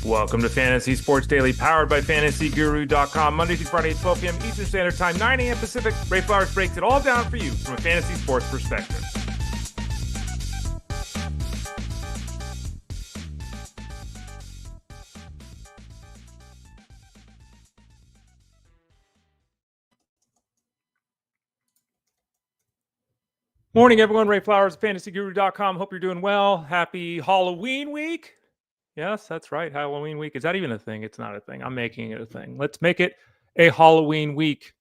Welcome to Fantasy Sports Daily, powered by FantasyGuru.com. Monday through Friday at 12 p.m. Eastern Standard Time, 9 a.m. Pacific. Ray Flowers breaks it all down for you from a fantasy sports perspective. Morning, everyone. Ray Flowers, FantasyGuru.com. Hope you're doing well. Happy Halloween week. Yes, that's right. Halloween week. Is that even a thing? It's not a thing. I'm making it a thing. Let's make it a Halloween week.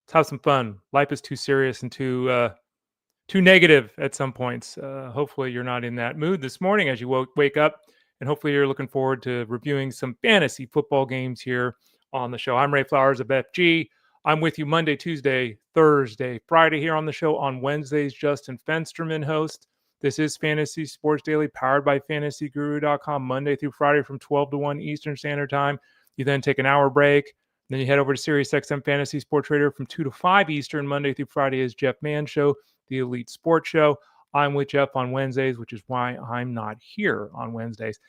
Let's have some fun. Life is too serious and too negative at some points. Hopefully you're not in that mood this morning as you wake up, and hopefully you're looking forward to reviewing some fantasy football games here on the show. I'm Ray Flowers of FG. I'm with you Monday, Tuesday, Thursday, Friday here on the show. On Wednesdays, Justin Fensterman hosts. This is Fantasy Sports Daily, powered by FantasyGuru.com, Monday through Friday from 12 to 1 Eastern Standard Time. You then take an hour break. Then you head over to SiriusXM Fantasy Sports Trader from 2 to 5 Eastern. Monday through Friday is Jeff Mann's show, the Elite Sports Show. I'm with Jeff on Wednesdays, which is why I'm not here on Wednesdays.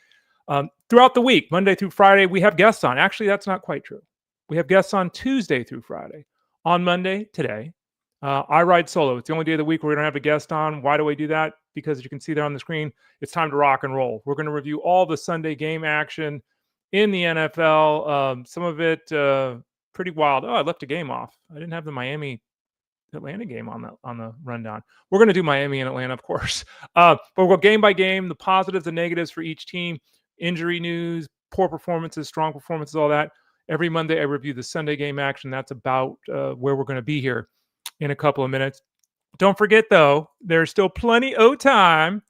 Throughout the week, Monday through Friday, we have guests on. Actually, that's not quite true. We have guests on Tuesday through Friday. On Monday, today, I ride solo. It's the only day of the week where we don't have a guest on. Why do I do that? Because as you can see there on the screen, it's time to rock and roll. We're going to review all the Sunday game action in the NFL. Some of it pretty wild. Oh, I left a game off. I didn't have the Miami-Atlanta game on the rundown. We're going to do Miami and Atlanta, of course. But we'll go game by game, the positives and negatives for each team, injury news, poor performances, strong performances, all that. Every Monday, I review the Sunday game action. That's about where we're going to be here in a couple of minutes. Don't forget, though, there's still plenty of time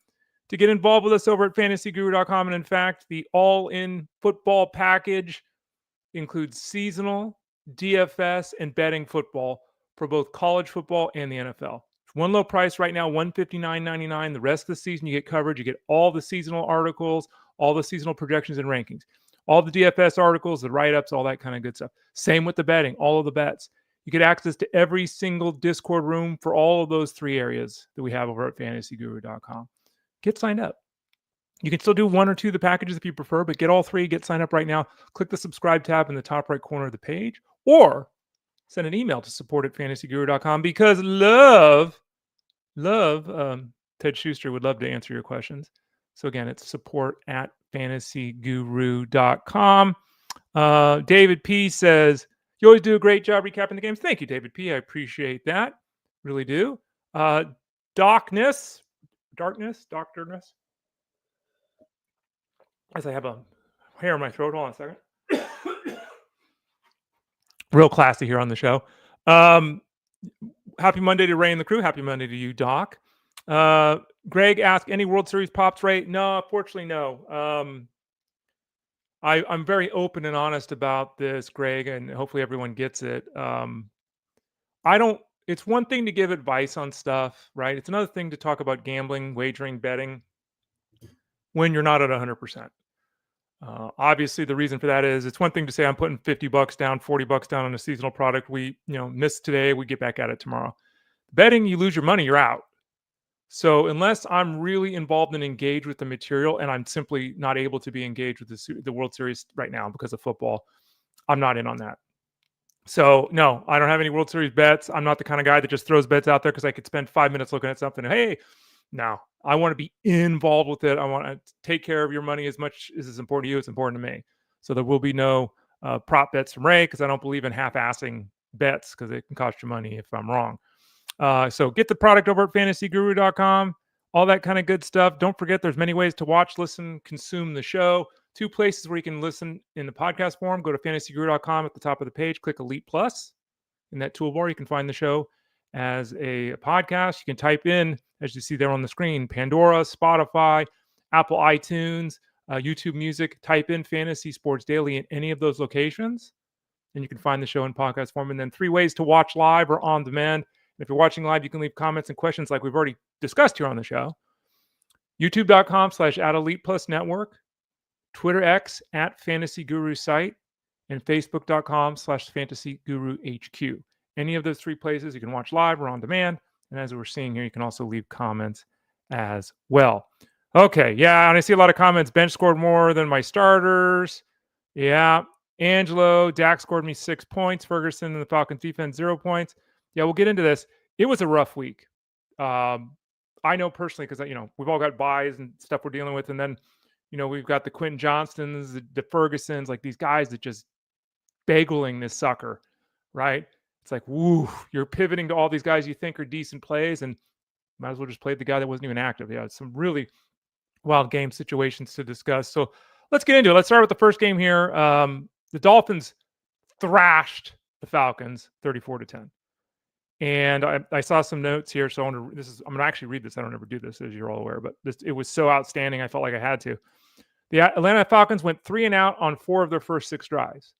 to get involved with us over at FantasyGuru.com. And in fact, the all-in football package includes seasonal, DFS, and betting football for both college football and the NFL. One low price right now, $159.99. The rest of the season, you get coverage. You get all the seasonal articles, all the seasonal projections and rankings, all the DFS articles, the write-ups, all that kind of good stuff. Same with the betting, all of the bets. You get access to every single Discord room for all of those three areas that we have over at FantasyGuru.com. Get signed up. You can still do one or two of the packages if you prefer, but get all three. Get signed up right now. Click the subscribe tab in the top right corner of the page, or send an email to support@fantasyguru.com, because Ted Schuster would love to answer your questions. So again, it's support@fantasyguru.com. David P says, you always do a great job recapping the games. Thank you, David P. I appreciate that. Really do. Darkness. As I have a hair in my throat. Hold on a second. Real classy here on the show. Happy Monday to Ray and the crew. Happy Monday to you, Doc. Greg asked, any World Series pops rate? No, unfortunately, no. I'm very open and honest about this, Greg, and hopefully everyone gets it. It's one thing to give advice on stuff, right? It's another thing to talk about gambling, wagering, betting when you're not at 100%. Obviously, the reason for that is it's one thing to say I'm putting $50 down, $40 down on a seasonal product. We, miss today, we get back at it tomorrow. Betting, you lose your money, you're out. So unless I'm really involved and engaged with the material, and I'm simply not able to be engaged with the World Series right now because of football, I'm not in on that. So no, I don't have any World Series bets. I'm not the kind of guy that just throws bets out there because I could spend 5 minutes looking at something. Hey, no, I want to be involved with it. I want to take care of your money as much as it's important to you. It's important to me. So there will be no prop bets from Ray, because I don't believe in half-assing bets, because it can cost you money if I'm wrong. So get the product over at FantasyGuru.com, all that kind of good stuff. Don't forget, there's many ways to watch, listen, consume the show. 2 places where you can listen in the podcast form. Go to FantasyGuru.com at the top of the page. Click Elite Plus. In that toolbar, you can find the show as a podcast. You can type in, as you see there on the screen, Pandora, Spotify, Apple iTunes, YouTube Music. Type in Fantasy Sports Daily in any of those locations, and you can find the show in podcast form. And then 3 ways to watch live or on demand. If you're watching live, you can leave comments and questions like we've already discussed here on the show. YouTube.com/@ElitePlusNetwork, Twitter X @FantasyGuruSite, and Facebook.com/FantasyGuruHQ. Any of those 3 places, you can watch live or on demand. And as we're seeing here, you can also leave comments as well. Okay, yeah, and I see a lot of comments. Bench scored more than my starters. Yeah, Angelo, Dak scored me 6 points. Ferguson and the Falcons defense 0 points. Yeah, we'll get into this. It was a rough week. Um, I know personally because we've all got buys and stuff we're dealing with, and then we've got the Quentin Johnsons, the Fergusons, like these guys that just bageling this sucker, right? It's like, woo, you're pivoting to all these guys you think are decent plays, and might as well just play the guy that wasn't even active. Yeah, it's some really wild game situations to discuss. So let's get into it. Let's start with the first game here. The Dolphins thrashed the Falcons 34-10. And I saw some notes here, so I'm gonna actually read this. I don't ever do this, as you're all aware, but it was so outstanding. I felt like I had to. The Atlanta Falcons went 3 and out on 4 of their first 6 drives.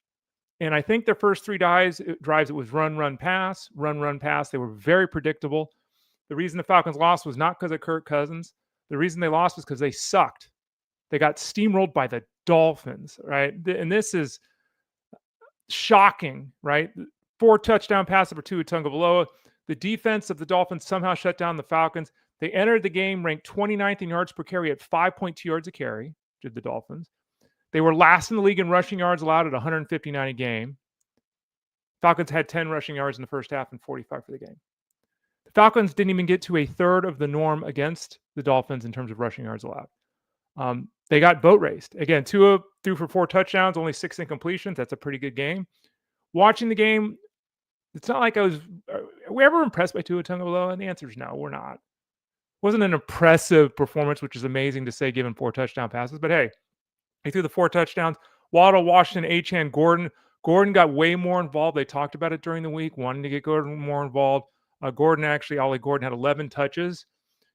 And I think their first 3 drives, it was run, run, pass, run, run, pass. They were very predictable. The reason the Falcons lost was not because of Kirk Cousins. The reason they lost was because they sucked. They got steamrolled by the Dolphins, right? And this is shocking, right? 4 touchdown passes for Tua Tagovailoa. The defense of the Dolphins somehow shut down the Falcons. They entered the game ranked 29th in yards per carry at 5.2 yards a carry, did the Dolphins. They were last in the league in rushing yards allowed at 159 a game. Falcons had 10 rushing yards in the first half and 45 for the game. The Falcons didn't even get to a third of the norm against the Dolphins in terms of rushing yards allowed. They got boat raced. Again, Tua threw for 4 touchdowns, only 6 incompletions. That's a pretty good game. Watching the game, it's not like are we ever impressed by Tua Tagovailoa? And the answer is no, we're not. It wasn't an impressive performance, which is amazing to say given 4 touchdown passes. But hey, he threw the 4 touchdowns. Waddle, Washington, Achane, Gordon. Gordon got way more involved. They talked about it during the week, wanting to get Gordon more involved. Ollie Gordon had 11 touches.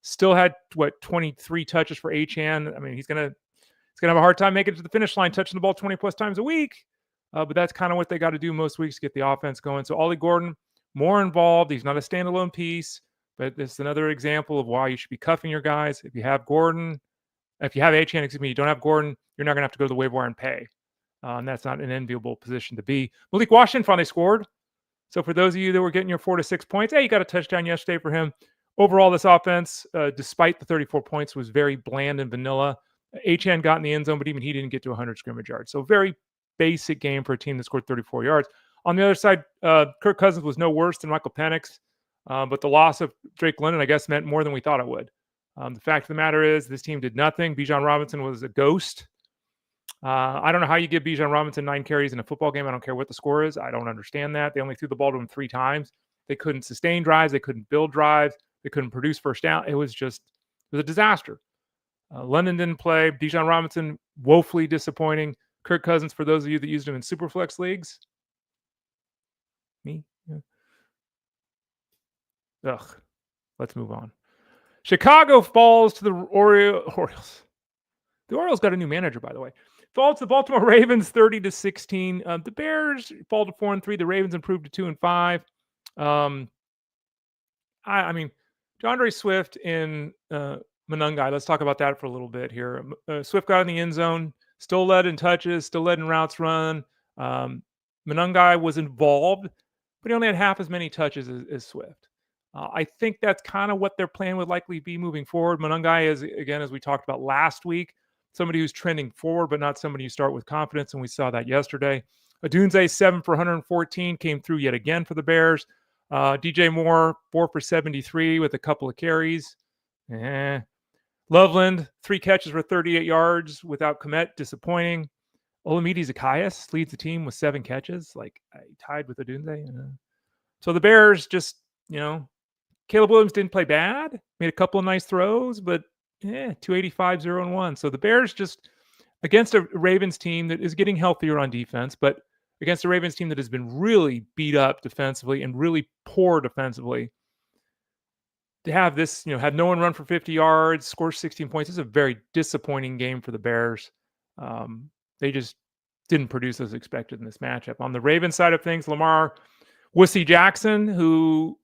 Still had 23 touches for Achane. I mean, he's gonna have a hard time making it to the finish line, touching the ball 20 plus times a week. But that's kind of what they got to do most weeks to get the offense going. So Ollie Gordon more involved. He's not a standalone piece, but this is another example of why you should be cuffing your guys. If you have Achane, you don't have Gordon, you're not gonna have to go to the waiver wire and pay. And that's not an enviable position to be. Malik Washington finally scored. So for those of you that were getting your 4 to 6 points, hey, you got a touchdown yesterday for him. Overall, this offense, despite the 34 points, was very bland and vanilla. Achane got in the end zone, but even he didn't get to 100 scrimmage yards. So very basic game for a team that scored 34 yards. On the other side, Kirk Cousins was no worse than Michael Penix, but the loss of Drake London, I guess, meant more than we thought it would. The fact of the matter is this team did nothing. Bijan Robinson was a ghost. I don't know how you give Bijan Robinson 9 carries in a football game. I don't care what the score is. I don't understand that. They only threw the ball to him 3 times. They couldn't sustain drives. They couldn't build drives. They couldn't produce first down. It was a disaster. London didn't play. Bijan Robinson, woefully disappointing. Kirk Cousins, for those of you that used him in Superflex leagues. Me? Yeah. Ugh. Let's move on. Chicago falls to the Orioles. The Orioles got a new manager, by the way. Falls to the Baltimore Ravens 30-16. The Bears fall to 4-3. The Ravens improved to 2-5. I mean, DeAndre Swift and Monangai. Let's talk about that for a little bit here. Swift got in the end zone, still led in touches, still led in routes run. Monangai was involved, but he only had half as many touches as Swift. I think that's kind of what their plan would likely be moving forward. Monangai is, again, as we talked about last week, somebody who's trending forward, but not somebody you start with confidence, and we saw that yesterday. Adunze, 7 for 114, came through yet again for the Bears. DJ Moore, 4 for 73 with a couple of carries. Loveland, 3 catches for 38 yards without Komet, disappointing. Olamide Zacchaeus leads the team with 7 catches, tied with Adunze. So the Bears just, Caleb Williams didn't play bad, made a couple of nice throws, but 285, 0-1. So the Bears just, against a Ravens team that is getting healthier on defense, but against a Ravens team that has been really beat up defensively and really poor defensively, to have this, had no one run for 50 yards, score 16 points, is a very disappointing game for the Bears. They just didn't produce as expected in this matchup. On the Ravens side of things, Lamar Wussy Jackson, who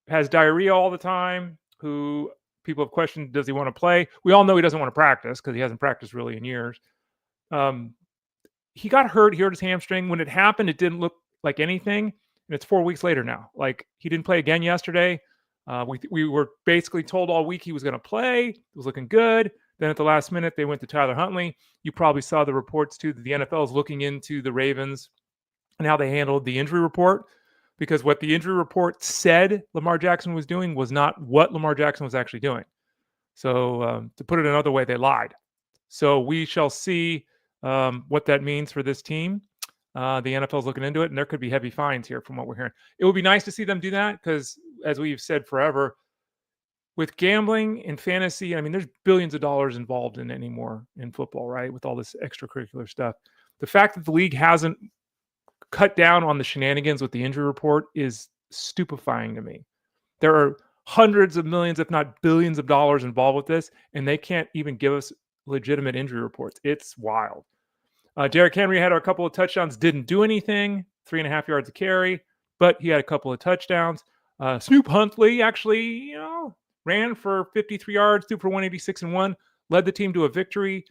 has diarrhea all the time, who people have questioned, does he want to play? We all know he doesn't want to practice because he hasn't practiced really in years. He got hurt. He hurt his hamstring. When it happened, it didn't look like anything. And it's 4 weeks later now. He didn't play again yesterday. We were basically told all week he was going to play. It was looking good. Then at the last minute, they went to Tyler Huntley. You probably saw the reports too that the NFL is looking into the Ravens and how they handled the injury report, because what the injury report said Lamar Jackson was doing was not what Lamar Jackson was actually doing. So to put it another way, they lied. So we shall see what that means for this team. The NFL is looking into it, and there could be heavy fines here from what we're hearing. It would be nice to see them do that because, as we've said forever, with gambling and fantasy, I mean, there's billions of dollars involved in anymore in football, right? With all this extracurricular stuff. The fact that the league hasn't cut down on the shenanigans with the injury report is stupefying to me. There are hundreds of millions, if not billions of dollars involved with this, and they can't even give us legitimate injury reports. It's wild. Derrick Henry had a couple of touchdowns, didn't do anything, 3.5 yards a carry, but he had a couple of touchdowns. Snoop Huntley actually, ran for 53 yards, threw for 186 and 1, led the team to a victory.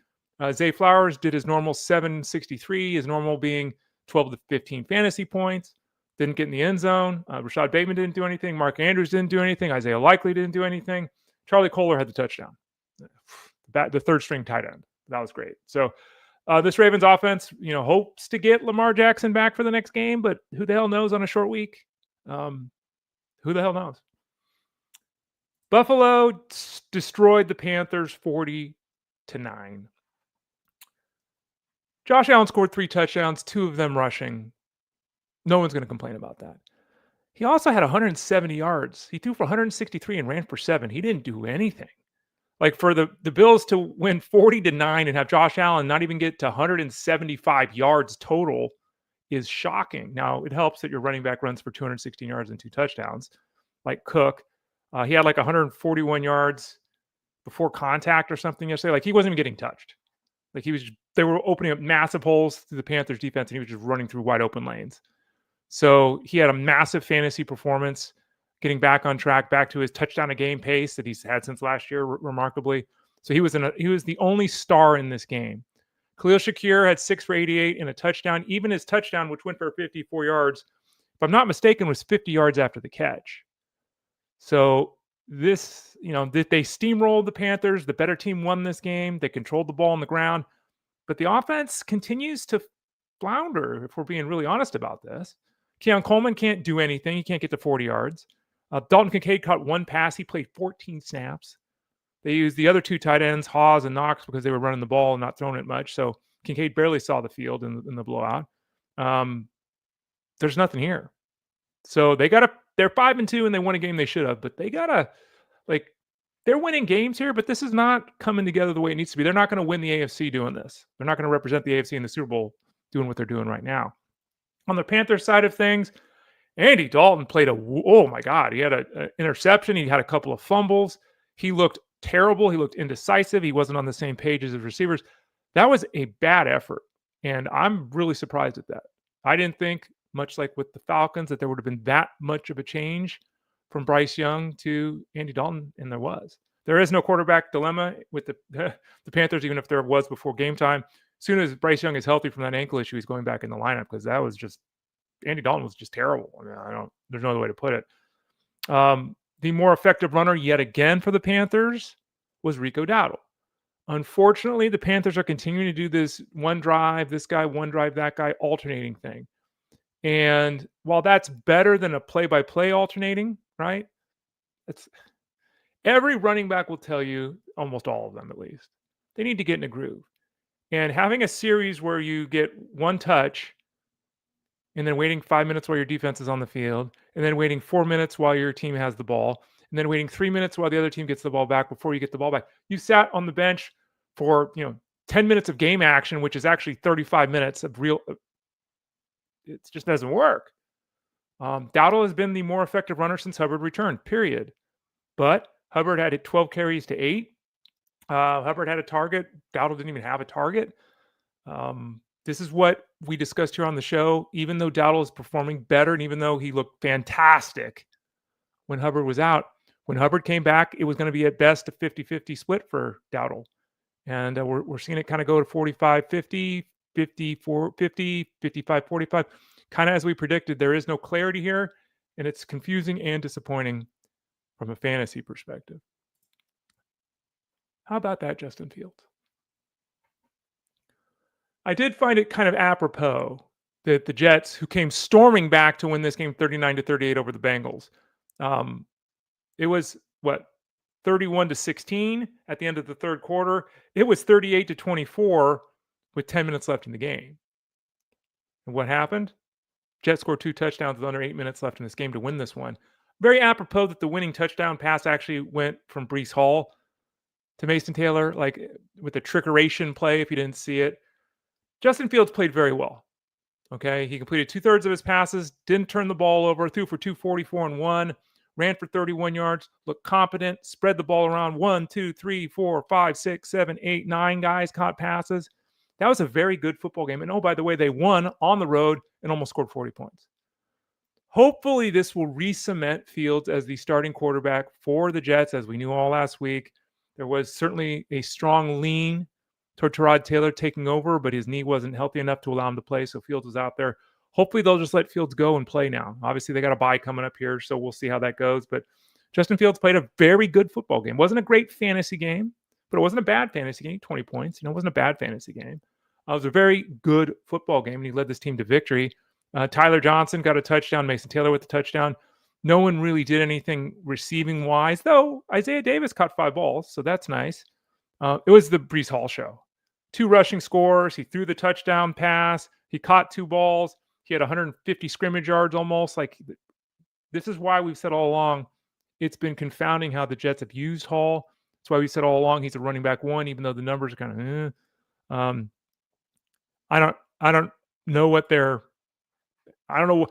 Zay Flowers did his normal 763, his normal being 12 to 15 fantasy points. Didn't get in the end zone. Rashad Bateman didn't do anything. Mark Andrews didn't do anything. Isaiah Likely didn't do anything. Charlie Kohler had the touchdown. The third string tight end. That was great. So this Ravens offense, hopes to get Lamar Jackson back for the next game, but who the hell knows on a short week? Who the hell knows? Buffalo destroyed the Panthers 40-9. Josh Allen scored 3 touchdowns, 2 of them rushing. No one's going to complain about that. He also had 170 yards. He threw for 163 and ran for 7. He didn't do anything. Like, for the Bills to win 40-9 and have Josh Allen not even get to 175 yards total is shocking. Now, it helps that your running back runs for 216 yards and 2 touchdowns, like Cook. He had like 141 yards before contact or something yesterday. Like, he wasn't even getting touched. Like, they were opening up massive holes through the Panthers defense, and he was just running through wide open lanes. So he had a massive fantasy performance, getting back on track, back to his touchdown a game pace that he's had since last year, remarkably. So he was the only star in this game. Khalil Shakir had 6 for 88 and a touchdown. Even his touchdown, which went for 54 yards, if I'm not mistaken, was 50 yards after the catch. So this, they steamrolled the Panthers. The better team won this game. They controlled the ball on the ground. But the offense continues to flounder, if we're being really honest about this. Keon Coleman can't do anything. He can't get to 40 yards. Dalton Kincaid caught 1 pass. He played 14 snaps. They used the other 2 tight ends, Hawes and Knox, because they were running the ball and not throwing it much. So Kincaid barely saw the field in the blowout. There's nothing here. So they're 5-2 and they won a game they should have, but they're winning games here, but this is not coming together the way it needs to be. They're not going to win the AFC doing this. They're not going to represent the AFC in the Super Bowl doing what they're doing right now. On the Panthers side of things, Andy Dalton played oh my God, he had an interception. He had a couple of fumbles. He looked terrible. He looked indecisive. He wasn't on the same page as his receivers. That was a bad effort, and I'm really surprised at that. I didn't think, much like with the Falcons, that there would have been that much of a change from Bryce Young to Andy Dalton, and there was. There is no quarterback dilemma with the Panthers, even if there was before game time. As soon as Bryce Young is healthy from that ankle issue, he's going back in the lineup, because that was just, Andy Dalton was just terrible. I mean, there's no other way to put it. The more effective runner yet again for the Panthers was Rico Dowdle. Unfortunately, the Panthers are continuing to do this one drive, this guy, one drive, that guy, alternating thing. And while that's better than a play-by-play alternating, right? Every running back will tell you, almost all of them at least, they need to get in a groove. And having a series where you get 1 touch and then waiting 5 minutes while your defense is on the field, and then waiting 4 minutes while your team has the ball, and then waiting 3 minutes while the other team gets the ball back before you get the ball back. You sat on the bench for 10 minutes of game action, which is actually 35 minutes of real. It just doesn't work. Dowdle has been the more effective runner since Hubbard returned, period. But Hubbard had 12 carries to 8. Hubbard had a target. Dowdle didn't even have a target. This is what we discussed here on the show. Even though Dowdle is performing better, and even though he looked fantastic when Hubbard was out, when Hubbard came back, it was going to be at best a 50-50 split for Dowdle. And we're seeing it kind of go to 45-50, 54-50, 55-45. Kind of as we predicted. There is no clarity here, and it's confusing and disappointing from a fantasy perspective. How about that, Justin Fields? I did find it kind of apropos that the Jets, who came storming back to win this game 39-38 over the Bengals, it was what 31-16 at the end of the third quarter. It was 38-24 with 10 minutes left in the game. And what happened? Jets scored 2 touchdowns with under 8 minutes left in this game to win this one. Very apropos that the winning touchdown pass actually went from Breece Hall to Mason Taylor, like with the trickeration play, if you didn't see it. Justin Fields played very well. Okay, he completed 2/3 of his passes, didn't turn the ball over, threw for 244 and 1, ran for 31 yards, looked competent, spread the ball around. 1, 2, 3, 4, 5, 6, 7, 8, 9 guys caught passes. That was a very good football game. And oh, by the way, they won on the road and almost scored 40 points. Hopefully, this will re-cement Fields as the starting quarterback for the Jets, as we knew all last week. There was certainly a strong lean toward Tyrod Taylor taking over, but his knee wasn't healthy enough to allow him to play, so Fields was out there. Hopefully, they'll just let Fields go and play now. Obviously, they got a bye coming up here, so we'll see how that goes. But Justin Fields played a very good football game. Wasn't a great fantasy game, but it wasn't a bad fantasy game. 20 points, it wasn't a bad fantasy game. It was a very good football game, and he led this team to victory. Tyler Johnson got a touchdown. Mason Taylor with the touchdown. No one really did anything receiving-wise, though Isaiah Davis caught 5 balls, so that's nice. It was the Breece Hall show. 2 rushing scores. He threw the touchdown pass. He caught 2 balls. He had 150 scrimmage yards almost. Like, this is why we've said all along, it's been confounding how the Jets have used Hall. That's why we said all along he's a running back 1, even though the numbers are kind of, I don't know what they're, I don't know.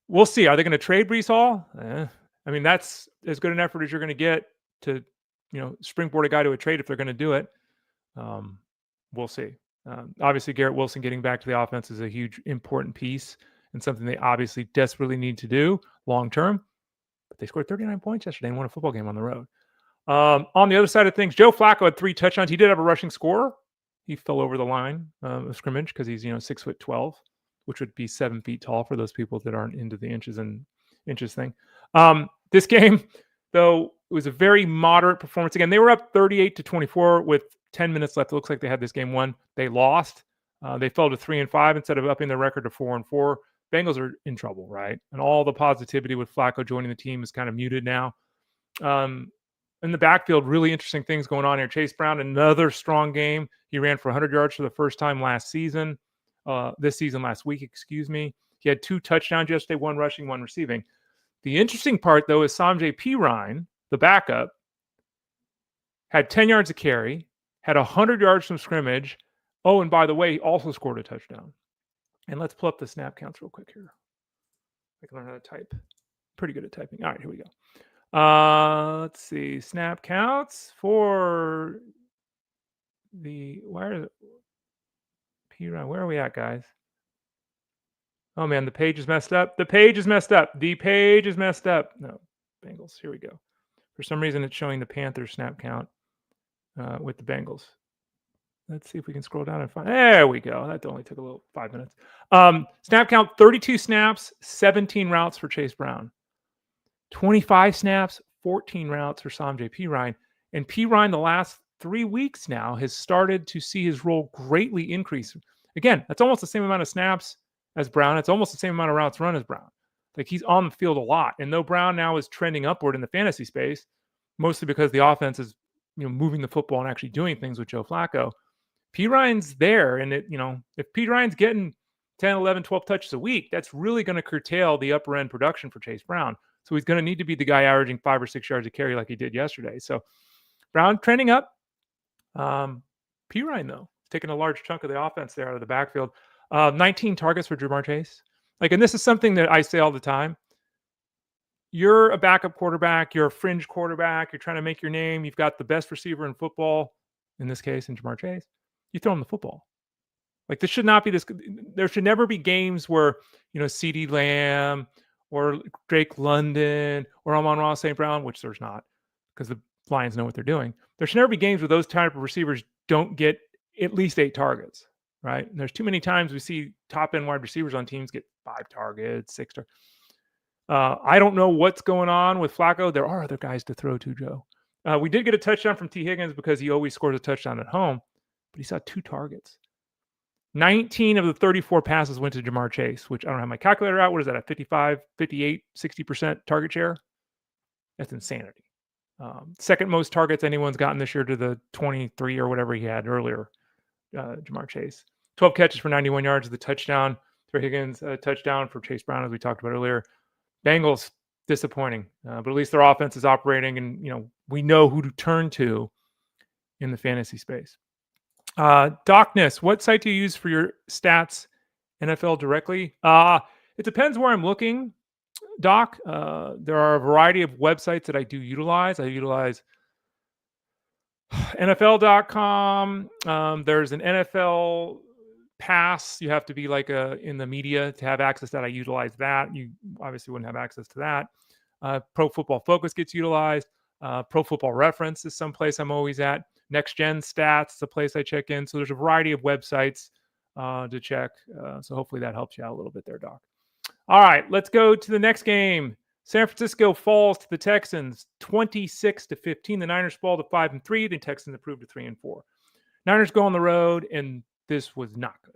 We'll see. Are they going to trade Breece Hall? I mean, that's as good an effort as you're going to get to, springboard a guy to a trade if they're going to do it. We'll see. Obviously, Garrett Wilson getting back to the offense is a huge, important piece and something they obviously desperately need to do long term. But they scored 39 points yesterday and won a football game on the road. On the other side of things, Joe Flacco had 3 touchdowns. He did have a rushing score. He fell over the line of scrimmage because he's 6'12", which would be 7 feet tall for those people that aren't into the inches thing. This game, though, it was a very moderate performance. Again, they were up 38-24 with 10 minutes left. It looks like they had this game won. They lost. They fell to 3-5 instead of upping their record to 4-4. Bengals are in trouble, right? And all the positivity with Flacco joining the team is kind of muted now. In the backfield, really interesting things going on here. Chase Brown, another strong game. He ran for 100 yards for the first time last week. He had 2 touchdowns yesterday, 1 rushing, 1 receiving. The interesting part, though, is Samjay Pirine, the backup, had 10 yards of carry, had 100 yards from scrimmage. Oh, and by the way, he also scored a touchdown. And let's pull up the snap counts real quick here. I can learn how to type. Pretty good at typing. All right, here we go. Let's see. Snap counts for the Pirine. Where are we at, guys? Oh, man, the page is messed up. The page is messed up. No, Bengals. Here we go. For some reason, it's showing the Panthers snap count with the Bengals. Let's see if we can scroll down and find. There we go. That only took a little 5 minutes. Snap count, 32 snaps, 17 routes for Chase Brown. 25 snaps, 14 routes for Samjay Pirine. And Pirine, the last 3 weeks now, has started to see his role greatly increase. Again, that's almost the same amount of snaps as Brown. It's almost the same amount of routes run as Brown. Like, he's on the field a lot. And though Brown now is trending upward in the fantasy space, mostly because the offense is moving the football and actually doing things with Joe Flacco, Pirine's there. And if Pirine's getting 10, 11, 12 touches a week, that's really going to curtail the upper end production for Chase Brown. So he's going to need to be the guy averaging 5 or 6 yards a carry like he did yesterday. So Brown trending up. Pirine, though, taking a large chunk of the offense there out of the backfield. 19 targets for Ja'Marr Chase. And this is something that I say all the time. You're a backup quarterback. You're a fringe quarterback. You're trying to make your name. You've got the best receiver in football, in this case, in Ja'Marr Chase. You throw him the football. This should not be this. There should never be games where, CeeDee Lamb or Drake London or Amon-Ra St. Brown, which there's not, because the Lions know what they're doing. There should never be games where those type of receivers don't get at least 8 targets, right? And there's too many times we see top-end wide receivers on teams get 5 targets, 6 targets. I don't know what's going on with Flacco. There are other guys to throw to, Joe. We did get a touchdown from T. Higgins because he always scores a touchdown at home, but he saw 2 targets. 19 of the 34 passes went to Jamar Chase, which I don't have my calculator out. What is that, at 55, 58, 60% target share? That's insanity. Second most targets anyone's gotten this year to the 23 or whatever he had earlier, Jamar Chase. 12 catches for 91 yards, the touchdown for Higgins, touchdown for Chase Brown, as we talked about earlier. Bengals, disappointing, but at least their offense is operating, and we know who to turn to in the fantasy space. Docness, what site do you use for your stats? NFL directly? It depends where I'm looking, Doc. There are a variety of websites that I do utilize. I utilize NFL.com. There's an NFL Pass. You have to be like in the media to have access to that. I utilize that. You obviously wouldn't have access to that. Pro Football Focus gets utilized. Pro Football Reference is someplace I'm always at. Next Gen Stats is a place I check in. So there's a variety of websites to check. So hopefully that helps you out a little bit there, Doc. All right, let's go to the next game. San Francisco falls to the Texans 26-15. The Niners fall to 5-3. The Texans improved to 3-4. Niners go on the road, and this was not good.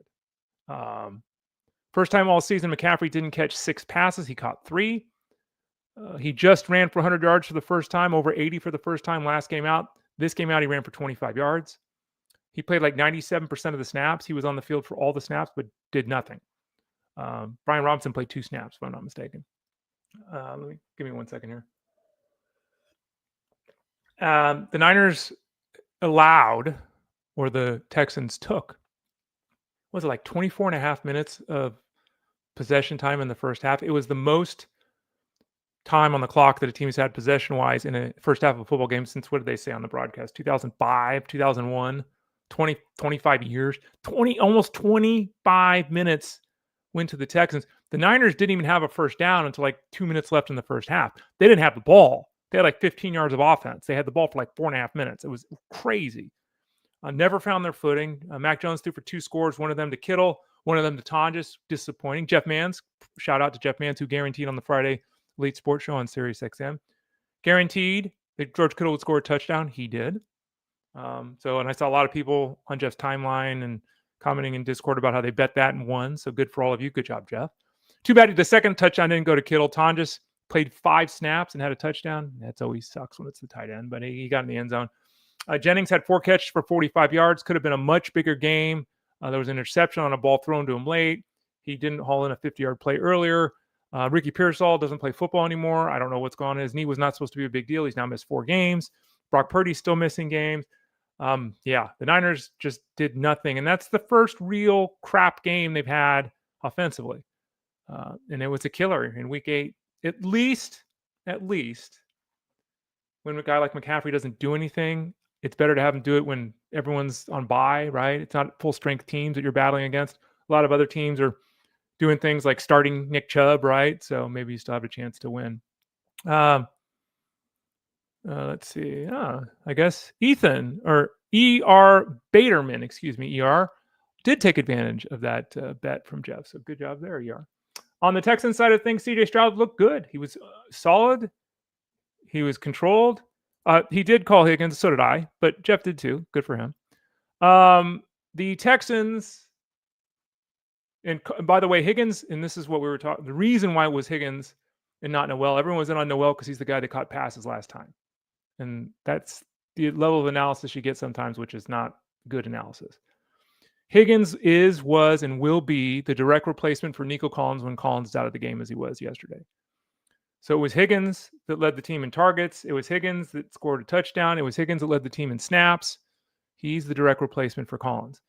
First time all season, McCaffrey didn't catch 6 passes. He caught 3. He just ran for 100 yards for the first time, over 80 for the first time last game out. This game out, he ran for 25 yards. He played like 97% of the snaps. He was on the field for all the snaps, but did nothing. Brian Robinson played 2 snaps, if I'm not mistaken. Give me 1 second here. The Niners allowed, or the Texans took, was it like 24 and a half minutes of possession time in the first half? It was the most time on the clock that a team has had possession-wise in a first half of a football game since, what did they say on the broadcast? 2005, 2001, 25 years. Almost 25 minutes went to the Texans. The Niners didn't even have a first down until like 2 minutes left in the first half. They didn't have the ball. They had like 15 yards of offense. They had the ball for like 4.5 minutes. It was crazy. Never found their footing. Mac Jones threw for 2 scores, one of them to Kittle, one of them to Tonjes. Disappointing. Jeff Mans, shout out to Jeff Mans, who guaranteed on the Friday Late Sports Show on Sirius XM. Guaranteed that George Kittle would score a touchdown. He did. And I saw a lot of people on Jeff's timeline and commenting in Discord about how they bet that and won. So good for all of you. Good job, Jeff. Too bad the second touchdown didn't go to Kittle. Tonjes played 5 snaps and had a touchdown. That always sucks when it's the tight end, but he got in the end zone. Jennings had 4 catches for 45 yards. Could have been a much bigger game. There was an interception on a ball thrown to him late. He didn't haul in a 50-yard play earlier. Ricky Pearsall doesn't play football anymore. I don't know what's going on. His knee was not supposed to be a big deal. He's now missed 4 games. Brock Purdy's still missing games. The Niners just did nothing. And that's the first real crap game they've had offensively. And it was a killer in week 8. At least, when a guy like McCaffrey doesn't do anything, it's better to have him do it when everyone's on bye, right? It's not full strength teams that you're battling against. A lot of other teams are doing things like starting Nick Chubb, right? So maybe you still have a chance to win. Let's see. I guess Ethan, or E.R. Baderman, E.R., did take advantage of that bet from Jeff. So good job there, E.R. On the Texans side of things, C.J. Stroud looked good. He was solid. He was controlled. He did call Higgins. So did I, but Jeff did too. Good for him. The Texans, and by the way, Higgins, and this is what we were talking, the reason why it was Higgins and not Noel, everyone was in on Noel because he's the guy that caught passes last time. And that's the level of analysis you get sometimes, which is not good analysis. Higgins was, and will be the direct replacement for Nico Collins when Collins is out of the game, as he was yesterday. So it was Higgins that led the team in targets. It was Higgins that scored a touchdown. It was Higgins that led the team in snaps. He's the direct replacement for Collins.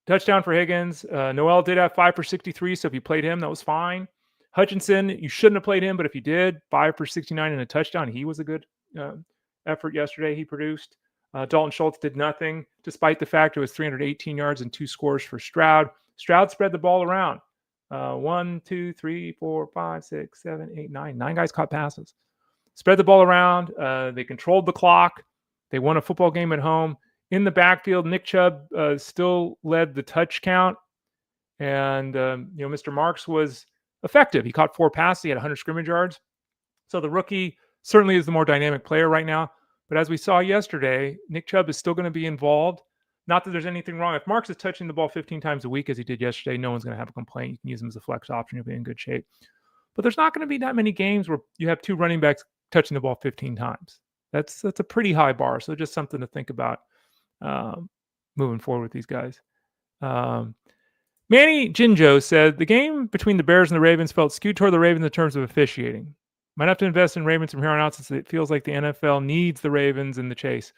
Touchdown for Higgins. Noel did have 5 for 63, so if you played him, that was fine. Hutchinson, you shouldn't have played him, but if you did, 5 for 69 and a touchdown. He was a good effort yesterday he produced. Dalton Schultz did nothing, despite the fact it was 318 yards and 2 scores for Stroud. Stroud spread the ball around. 1, 2, 3, 4, 5, 6, 7, 8, 9. 9 guys caught passes. Spread the ball around. They controlled the clock. They won a football game at home. In the backfield, Nick Chubb still led the touch count. And, Mr. Marks was effective. He caught 4 passes. He had 100 scrimmage yards. So the rookie certainly is the more dynamic player right now. But as we saw yesterday, Nick Chubb is still going to be involved. Not that there's anything wrong. If Marks is touching the ball 15 times a week as he did yesterday, no one's going to have a complaint. You can use him as a flex option. You'll be in good shape. But there's not going to be that many games where you have two running backs touching the ball 15 times. That's a pretty high bar. So just something to think about moving forward with these guys. Manny Jinjo said the game between the Bears and the Ravens felt skewed toward the Ravens in terms of officiating. Might have to invest in Ravens from here on out since it feels like the NFL needs the Ravens in the chase.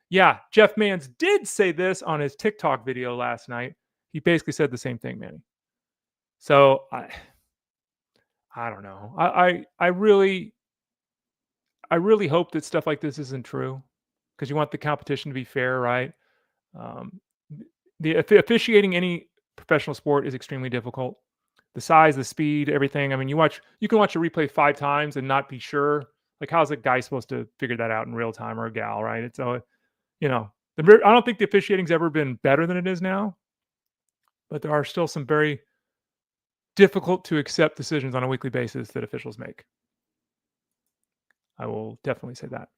Yeah, Jeff Mans did say this on his TikTok video last night. He basically said the same thing, Manny. So I don't know. I really hope that stuff like this isn't true because you want the competition to be fair, right? The officiating any professional sport is extremely difficult. The size, the speed, everything. I mean, you can watch a replay 5 times and not be sure. Like, how's a guy supposed to figure that out in real time, or a gal, right? It's I don't think the officiating's ever been better than it is now, but there are still some very difficult to accept decisions on a weekly basis that officials make. I will definitely say that.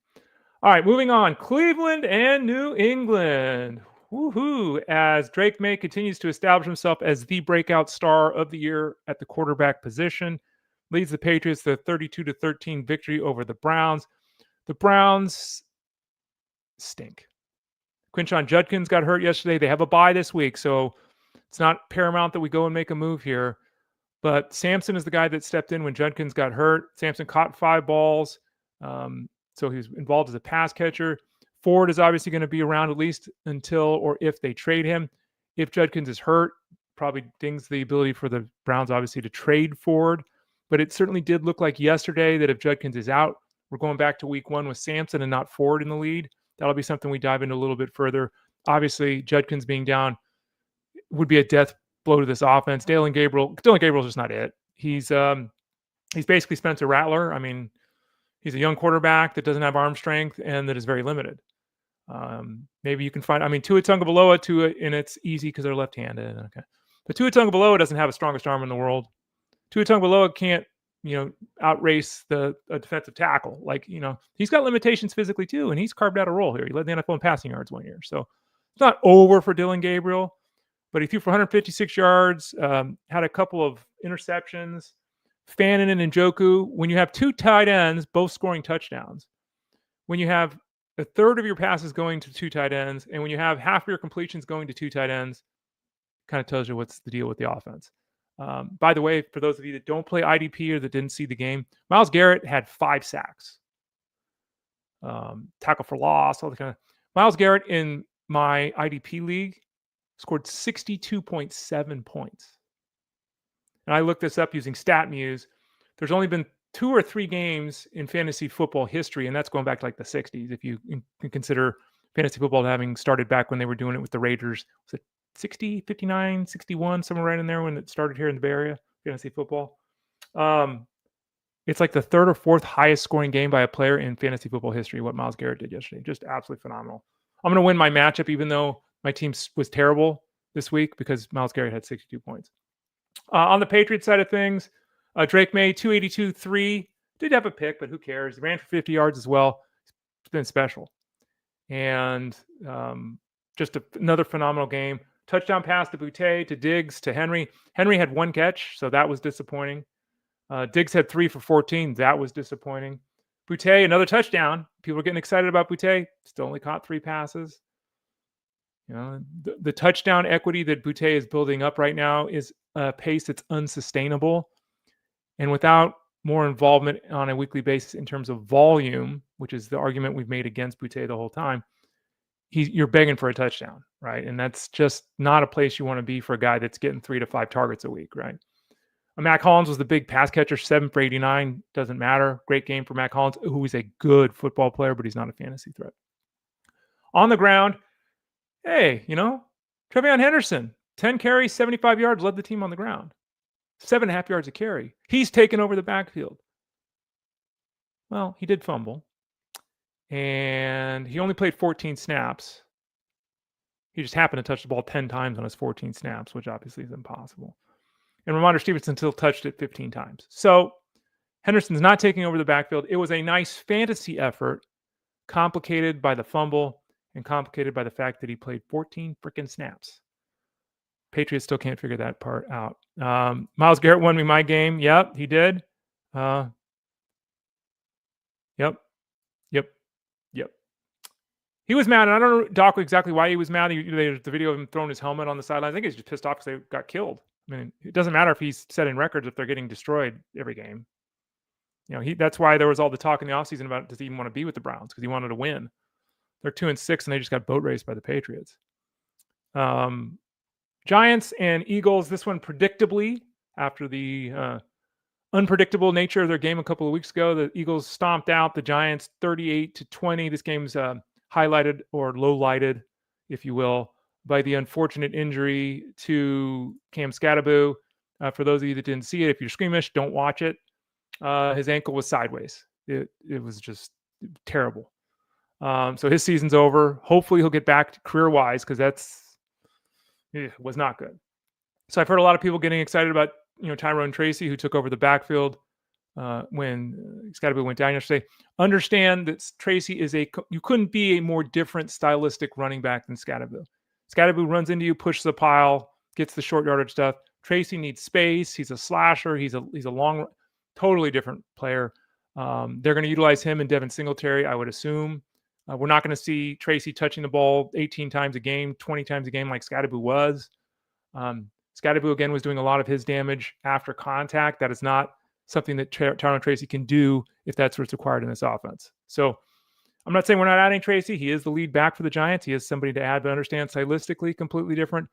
All right, moving on. Cleveland and New England. Woohoo! As Drake May continues to establish himself as the breakout star of the year at the quarterback position, leads the Patriots to a 32-13 victory over the Browns. The Browns stink. Quinshon Judkins got hurt yesterday. They have a bye this week, so it's not paramount that we go and make a move here. But Sampson is the guy that stepped in when Judkins got hurt. Sampson caught 5 balls, so he's involved as a pass catcher. Ford is obviously going to be around at least until or if they trade him. If Judkins is hurt, probably dings the ability for the Browns obviously to trade Ford. But it certainly did look like yesterday that if Judkins is out, we're going back to week 1 with Sampson and not Ford in the lead. That'll be something we dive into a little bit further. Obviously, Judkins being down would be a death blow to this offense. Dylan Gabriel's just not it. He's basically Spencer Rattler. I mean, he's a young quarterback that doesn't have arm strength and that is very limited. Maybe you can find, Tua Tagovailoa, and it's easy because they're left-handed. Okay. But Tua Tagovailoa doesn't have the strongest arm in the world. Tua Tagovailoa can't, outrace a defensive tackle. He's got limitations physically too, and he's carved out a role here. He led the NFL in passing yards 1 year. So it's not over for Dylan Gabriel, but he threw for 156 yards, had a couple of interceptions. Fannin and Njoku, when you have 2 tight ends, both scoring touchdowns, when you have a third of your passes going to 2 tight ends, and when you have half of your completions going to 2 tight ends, kind of tells you what's the deal with the offense. By the way, for those of you that don't play IDP or that didn't see the game, Myles Garrett had 5 sacks, tackle for loss, all the kind of. Myles Garrett in my IDP league scored 62.7 points. And I looked this up using StatMuse. There's only been 2 or 3 games in fantasy football history, and that's going back to like the 60s. If you can consider fantasy football having started back when they were doing it with the Raiders. Was it 60, 59, 61, somewhere right in there when it started here in the Bay Area, fantasy football? It's like the 3rd or 4th highest scoring game by a player in fantasy football history, what Myles Garrett did yesterday. Just absolutely phenomenal. I'm going to win my matchup, even though my team was terrible this week, because Myles Garrett had 62 points. On the Patriots side of things, Drake May, 282-3. Did have a pick, but who cares? He ran for 50 yards as well. It's been special. And just another phenomenal game. Touchdown pass to Boutte, to Diggs, to Henry. Henry had 1 catch, so that was disappointing. Diggs had 3 for 14. That was disappointing. Boutte, another touchdown. People are getting excited about Boutte. Still only caught 3 passes. The touchdown equity that Boutte is building up right now is a pace that's unsustainable. And without more involvement on a weekly basis in terms of volume, which is the argument we've made against Boutte the whole time, you're begging for a touchdown, right? And that's just not a place you want to be for a guy that's getting 3 to 5 targets a week, right? Mac Hollins was the big pass catcher, 7 for 89. Doesn't matter. Great game for Mac Hollins, who is a good football player, but he's not a fantasy threat. On the ground, hey, Trevion Henderson, 10 carries, 75 yards, led the team on the ground. 7.5 yards a carry. He's taken over the backfield. Well, he did fumble. And he only played 14 snaps. He just happened to touch the ball 10 times on his 14 snaps, which obviously is impossible. And Ramondre Stevenson still touched it 15 times. So Henderson's not taking over the backfield. It was a nice fantasy effort, complicated by the fumble and complicated by the fact that he played 14 freaking snaps. Patriots still can't figure that part out. Myles Garrett won me my game. Yep, he did. Yep. He was mad, and I don't know, Doc, exactly why he was mad. There's the video of him throwing his helmet on the sideline. I think he's just pissed off because they got killed. I mean, it doesn't matter if he's setting records if they're getting destroyed every game. That's why there was all the talk in the offseason about does he even want to be with the Browns because he wanted to win. They're 2-6, and they just got boat raced by the Patriots. Giants and Eagles, this one predictably, after the unpredictable nature of their game a couple of weeks ago, the Eagles stomped out the Giants 38-20. This game's highlighted or low-lighted, if you will, by the unfortunate injury to Cam Scatterbo. For those of you that didn't see it, if you're squeamish, don't watch it. His ankle was sideways. It was just terrible. So his season's over. Hopefully he'll get back career-wise because was not good. So I've heard a lot of people getting excited about Tyrone Tracy, who took over the backfield when Scatterbo went down yesterday. Understand that Tracy you couldn't be a more different stylistic running back than Scatterbo. Scatterbo runs into you, pushes the pile, gets the short yardage stuff. Tracy needs space. He's a slasher. He's a long, totally different player. They're going to utilize him and Devin Singletary, I would assume. We're not going to see Tracy touching the ball 18 times a game, 20 times a game like Scatterbo was. Scatterbo, again, was doing a lot of his damage after contact. That is not something that Tyrone Tracy can do if that's what's required in this offense. So I'm not saying we're not adding Tracy. He is the lead back for the Giants. He is somebody to add, but understand stylistically completely different.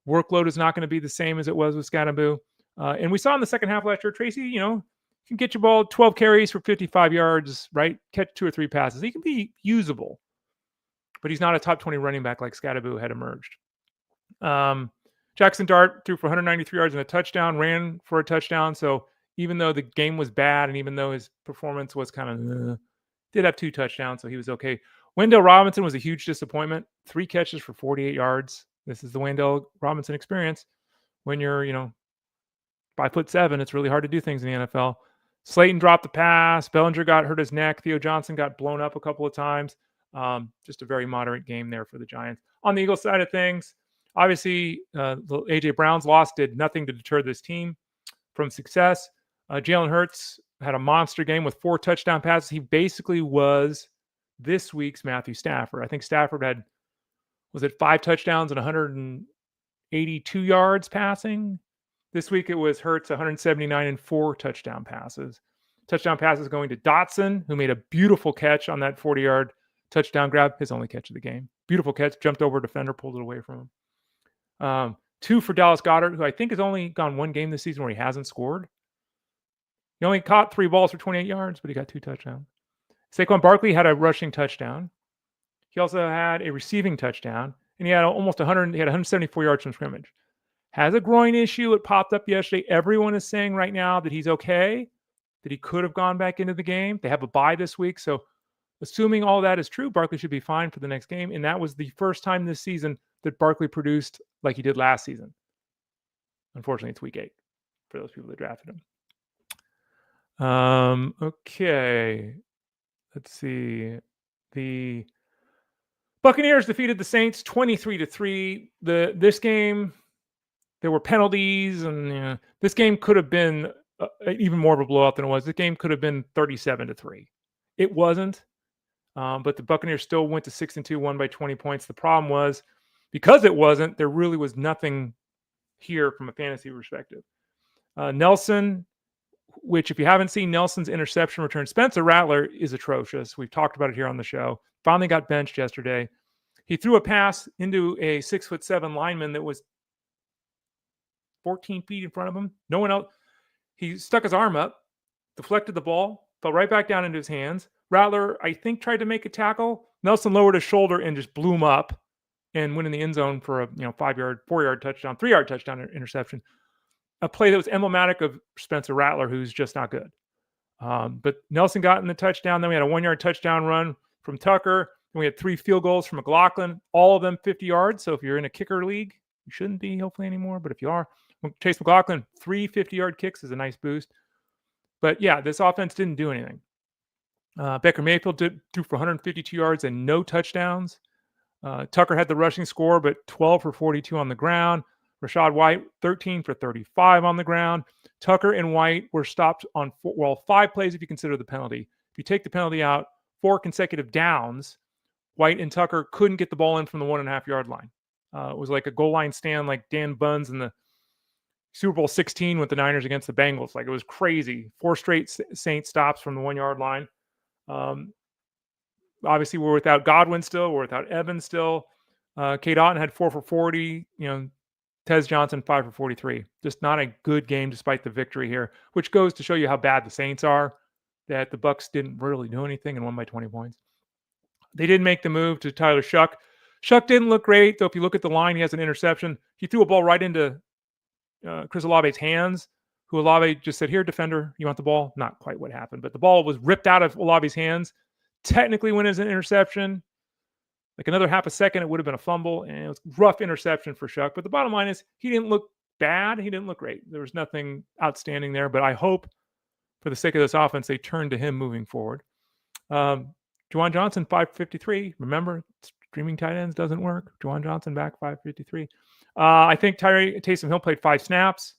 Workload is not going to be the same as it was with Scatterbo. And we saw in the second half last year, Tracy, can get your ball 12 carries for 55 yards, right? Catch 2 or 3 passes. He can be usable, but he's not a top 20 running back like Scatterbo had emerged. Jackson Dart threw for 193 yards and a touchdown, ran for a touchdown. So even though the game was bad and even though his performance was kind of, did have 2 touchdowns, so he was okay. Wendell Robinson was a huge disappointment. 3 catches for 48 yards. This is the Wendell Robinson experience. When you're, 5'7", it's really hard to do things in the NFL. Slayton dropped the pass. Bellinger got hurt his neck. Theo Johnson got blown up a couple of times. Just a very moderate game there for the Giants. On the Eagles side of things, obviously, A.J. Brown's loss did nothing to deter this team from success. Jalen Hurts had a monster game with 4 touchdown passes. He basically was this week's Matthew Stafford. I think Stafford had, 5 touchdowns and 182 yards passing? This week it was Hurts 179 and 4 touchdown passes. Touchdown passes going to Dotson, who made a beautiful catch on that 40-yard touchdown grab, his only catch of the game. Beautiful catch, jumped over a defender, pulled it away from him. 2 for Dallas Goedert, who I think has only gone 1 game this season where he hasn't scored. He only caught 3 balls for 28 yards, but he got 2 touchdowns. Saquon Barkley had a rushing touchdown. He also had a receiving touchdown, and he had almost 174 yards from scrimmage. Has a groin issue. It popped up yesterday. Everyone is saying right now that he's okay, that he could have gone back into the game. They have a bye this week, so assuming all that is true, Barkley should be fine for the next game, and that was the first time this season that Barkley produced like he did last season. Unfortunately, it's week 8 for those people that drafted him. Okay. Let's see. The Buccaneers defeated the Saints 23-3. This game, there were penalties, and this game could have been even more of a blowout than it was. This game could have been 37-3. It wasn't, but the Buccaneers still went to 6-2, won by 20 points. The problem was, because it wasn't, there really was nothing here from a fantasy perspective. Nelson, which if you haven't seen Nelson's interception return, Spencer Rattler is atrocious. We've talked about it here on the show. Finally got benched yesterday. He threw a pass into a 6'7" lineman that was 14 feet in front of him. No one else. He stuck his arm up, deflected the ball, fell right back down into his hands. Rattler, I think, tried to make a tackle. Nelson lowered his shoulder and just blew him up and went in the end zone for a 5-yard, 4-yard touchdown, 3-yard touchdown interception. A play that was emblematic of Spencer Rattler, who's just not good. But Nelson got in the touchdown. Then we had a 1-yard touchdown run from Tucker. Then we had 3 field goals from McLaughlin, all of them 50 yards. So if you're in a kicker league, you shouldn't be hopefully anymore. But if you are, Chase McLaughlin, 3 50-yard kicks is a nice boost. But yeah, this offense didn't do anything. Baker Mayfield threw for 152 yards and no touchdowns. Tucker had the rushing score, but 12 for 42 on the ground. Rashad White, 13 for 35 on the ground. Tucker and White were stopped on 5 plays if you consider the penalty. If you take the penalty out, 4 consecutive downs, White and Tucker couldn't get the ball in from the 1.5 yard line. It was like a goal line stand like Dan Buns in the Super Bowl 16 with the Niners against the Bengals. Like, it was crazy. 4 straight Saints stops from the 1 yard line. Obviously, we're without Godwin still. We're without Evans still. Kate Otten had 4 for 40. Tez Johnson 5 for 43. Just not a good game despite the victory here, which goes to show you how bad the Saints are. That the Bucs didn't really do anything and won by 20 points. They did make the move to Tyler Shuck. Shuck didn't look great, though. If you look at the line, he has an interception. He threw a ball right into Chris Olave's hands, who Olave just said, "Here, defender, you want the ball?" Not quite what happened, but the ball was ripped out of Olave's hands. Technically went as an interception. Like another half a second, it would have been a fumble, and it was rough interception for Shuck. But the bottom line is he didn't look bad. He didn't look great. There was nothing outstanding there, but I hope for the sake of this offense, they turn to him moving forward. Juwan Johnson, 553. Remember, streaming tight ends doesn't work. Juwan Johnson back, 553. I think Taysom Hill played 5 snaps.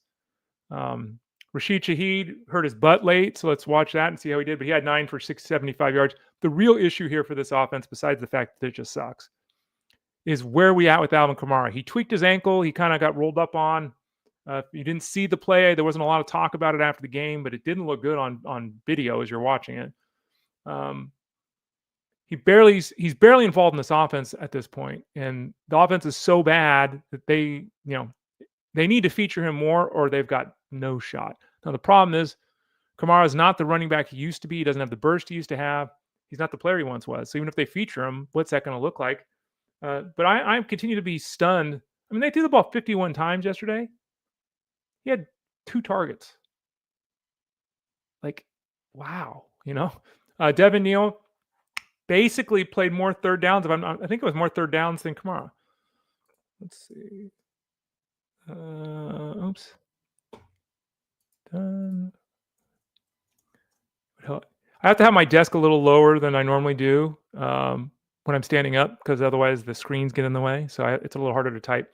Rashid Shaheed hurt his butt late, so let's watch that and see how he did. But he had 9 for 675 yards. The real issue here for this offense, besides the fact that it just sucks, is where we at with Alvin Kamara. He tweaked his ankle. He kind of got rolled up on. You didn't see the play. There wasn't a lot of talk about it after the game, but it didn't look good on video as you're watching it. He's barely involved in this offense at this point, and the offense is so bad that they need to feature him more, or they've got no shot. Now the problem is Kamara is not the running back he used to be. He doesn't have the burst he used to have. He's not the player he once was. So even if they feature him, what's that going to look like? But I continue to be stunned. I mean, they threw the ball 51 times yesterday. He had 2 targets. Like, wow, Devin Neal basically played more third downs. I think it was more third downs than Kamara. Let's see. Oops. Done. I have to have my desk a little lower than I normally do when I'm standing up, because otherwise the screens get in the way. So it's a little harder to type.